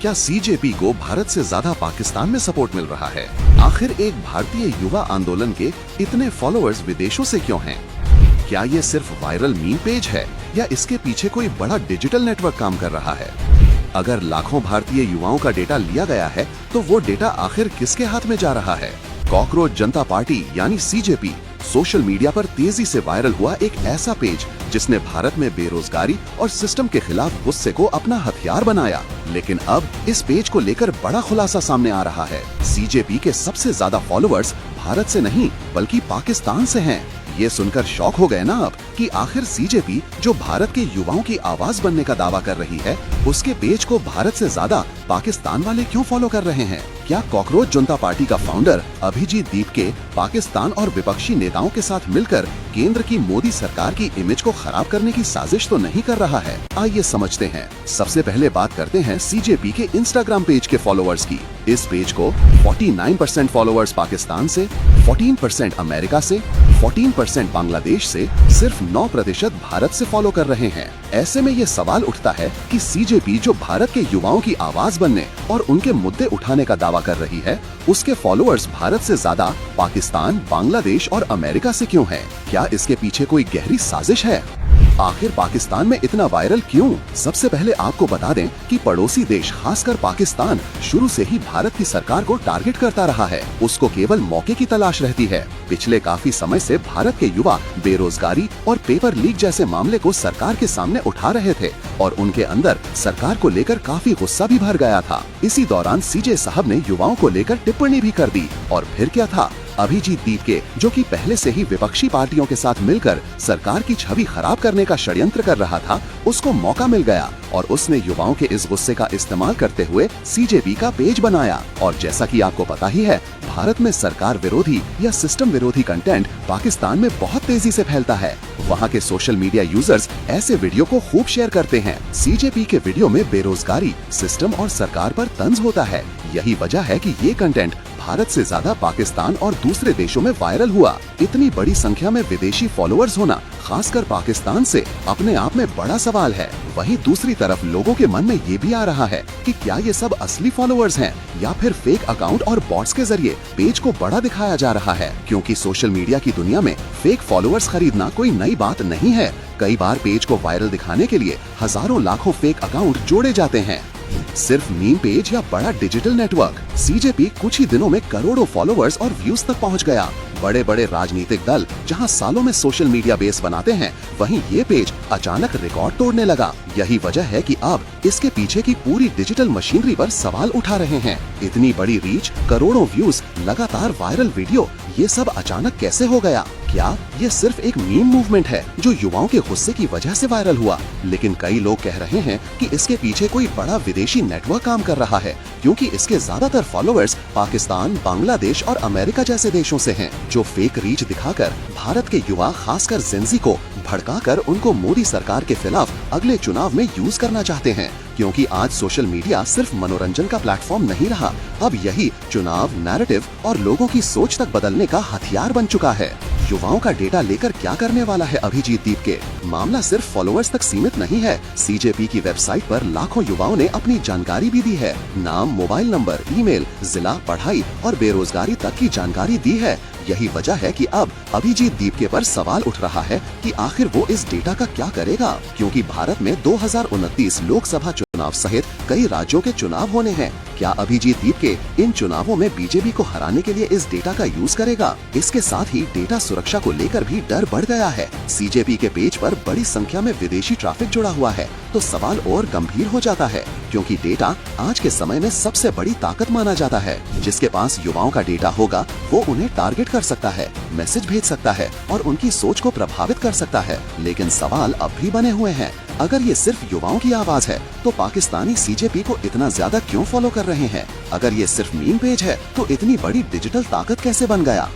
क्या सीजेपी को भारत से ज्यादा पाकिस्तान में सपोर्ट मिल रहा है? आखिर एक भारतीय युवा आंदोलन के इतने फॉलोअर्स विदेशों से क्यों हैं? क्या ये सिर्फ वायरल मीम पेज है या इसके पीछे कोई बड़ा डिजिटल नेटवर्क काम कर रहा है? अगर लाखों भारतीय युवाओं का डेटा लिया गया है तो वो डेटा आखिर किसके हाथ में जा रहा है? कॉकरोच जनता पार्टी यानी सीजेपी सोशल मीडिया पर तेजी से वायरल हुआ एक ऐसा पेज जिसने भारत में बेरोजगारी और सिस्टम के खिलाफ गुस्से को अपना हथियार बनाया। लेकिन अब इस पेज को लेकर बड़ा खुलासा सामने आ रहा है। सीजेपी के सबसे ज्यादा फॉलोअर्स भारत से नहीं बल्कि पाकिस्तान से हैं। ये सुनकर शॉक हो गए ना आप कि आखिर सीजेपी जो भारत के युवाओं की आवाज बनने का दावा कर रही है, उसके पेज को भारत से ज्यादा पाकिस्तान वाले क्यों फॉलो कर रहे हैं? क्या कॉकरोच जनता पार्टी का फाउंडर अभिजीत दीपके पाकिस्तान और विपक्षी नेताओं के साथ मिलकर केंद्र की मोदी सरकार की इमेज को खराब करने की साजिश तो नहीं कर रहा है? आइए समझते हैं। सबसे पहले बात करते हैं सीजेपी के इंस्टाग्राम पेज के फॉलोअर्स की। इस पेज को 49% फॉलोअर्स पाकिस्तान से, 14% अमेरिका से, 14% बांग्लादेश से, सिर्फ 9% भारत से फॉलो कर रहे हैं। ऐसे में ये सवाल उठता है कि सीजेपी जो भारत के युवाओं की आवाज बनने और उनके मुद्दे उठाने का दावा कर रही है, उसके फॉलोअर्स भारत से ज्यादा पाकिस्तान, बांग्लादेश और अमेरिका से क्यों हैं? क्या इसके पीछे कोई गहरी साजिश है? आखिर पाकिस्तान में इतना वायरल क्यों? सबसे पहले आपको बता दें कि पड़ोसी देश खासकर पाकिस्तान शुरू से ही भारत की सरकार को टारगेट करता रहा है। उसको केवल मौके की तलाश रहती है। पिछले काफी समय से भारत के युवा बेरोजगारी और पेपर लीक जैसे मामले को सरकार के सामने उठा रहे थे और उनके अंदर सरकार को लेकर काफी गुस्सा भी भर गया था। इसी दौरान सीजे साहब ने युवाओं को लेकर टिप्पणी भी कर दी और फिर क्या था, अभिजीत दीपके जो कि पहले से ही विपक्षी पार्टियों के साथ मिलकर सरकार की छवि खराब करने का षड्यंत्र कर रहा था, उसको मौका मिल गया और उसने युवाओं के इस गुस्से का इस्तेमाल करते हुए सीजेपी का पेज बनाया। और जैसा कि आपको पता ही है, भारत में सरकार विरोधी या सिस्टम विरोधी कंटेंट पाकिस्तान में बहुत तेजी से फैलता है। वहाँ के सोशल मीडिया यूजर्स ऐसे वीडियो को खूब शेयर करते हैं। सीजेपी के वीडियो में बेरोजगारी, सिस्टम और सरकार पर तंज होता है। यही वजह है कि ये कंटेंट भारत से ज्यादा पाकिस्तान और दूसरे देशों में वायरल हुआ। इतनी बड़ी संख्या में विदेशी फॉलोअर्स होना खासकर पाकिस्तान से अपने आप में बड़ा सवाल है। वहीं दूसरी तरफ लोगों के मन में ये भी आ रहा है कि क्या ये सब असली फॉलोअर्स हैं या फिर फेक अकाउंट और बॉट्स के जरिए पेज को बड़ा दिखाया जा रहा है। क्योंकि सोशल मीडिया की दुनिया में फेक फॉलोअर्स खरीदना कोई नई बात नहीं है। कई बार पेज को वायरल दिखाने के लिए हजारों लाखों फेक अकाउंट जोड़े जाते हैं। सिर्फ मीम पेज या बड़ा डिजिटल नेटवर्क? सीजेपी कुछ ही दिनों में करोड़ों फॉलोअर्स और व्यूज तक पहुंच गया। बड़े बड़े राजनीतिक दल जहां सालों में सोशल मीडिया बेस बनाते हैं, वहीं ये पेज अचानक रिकॉर्ड तोड़ने लगा। यही वजह है कि अब इसके पीछे की पूरी डिजिटल मशीनरी पर सवाल उठा रहे हैं। इतनी बड़ी रीच, करोड़ों व्यूज, लगातार वायरल वीडियो, ये सब अचानक कैसे हो गया? क्या ये सिर्फ एक मीम मूवमेंट है जो युवाओं के गुस्से की वजह से वायरल हुआ? लेकिन कई लोग कह रहे हैं कि इसके पीछे कोई बड़ा विदेशी नेटवर्क काम कर रहा है, क्योंकि इसके ज्यादातर फॉलोअर्स पाकिस्तान, बांग्लादेश और अमेरिका जैसे देशों से हैं, जो फेक रीच दिखाकर भारत के युवा खासकर जेंजी को भड़काकर उनको मोदी सरकार के खिलाफ अगले चुनाव में यूज करना चाहते हैं। क्योंकि आज सोशल मीडिया सिर्फ मनोरंजन का प्लेटफॉर्म नहीं रहा, अब यही चुनाव, नैरेटिव और लोगों की सोच तक बदलने का हथियार बन चुका है। युवाओं का डेटा लेकर क्या करने वाला है अभिजीत दीपके? मामला सिर्फ फॉलोअर्स तक सीमित नहीं है। सीजेपी की वेबसाइट पर लाखों युवाओं ने अपनी जानकारी भी दी है। नाम, मोबाइल नंबर, ईमेल, जिला, पढ़ाई और बेरोजगारी तक की जानकारी दी है। यही वजह है कि अब अभिजीत दीपके पर सवाल उठ रहा है कि आखिर वो इस डेटा का क्या करेगा, क्योंकि भारत में 2029 लोकसभा चुनाव सहित कई राज्यों के चुनाव होने हैं। क्या अभिजीत दीपके इन चुनावों में बीजेपी को हराने के लिए इस डेटा का यूज करेगा? इसके साथ ही डेटा सुरक्षा को लेकर भी डर बढ़ गया है। सीजेपी के पेज पर बड़ी संख्या में विदेशी ट्रैफिक जुड़ा हुआ है, तो सवाल और गंभीर हो जाता है, क्योंकि डेटा आज के समय में सबसे बड़ी ताकत माना जाता है। जिसके पास युवाओं का डेटा होगा, वो उन्हें टारगेट कर सकता है, मैसेज भेज सकता है और उनकी सोच को प्रभावित कर सकता है। लेकिन सवाल अब भी बने हुए हैं। अगर ये सिर्फ युवाओं की आवाज है, तो पाकिस्तानी सीजेपी को इतना ज्यादा क्यों फॉलो कर रहे हैं? अगर ये सिर्फ मीम पेज है, तो इतनी बड़ी डिजिटल ताकत कैसे बन गया?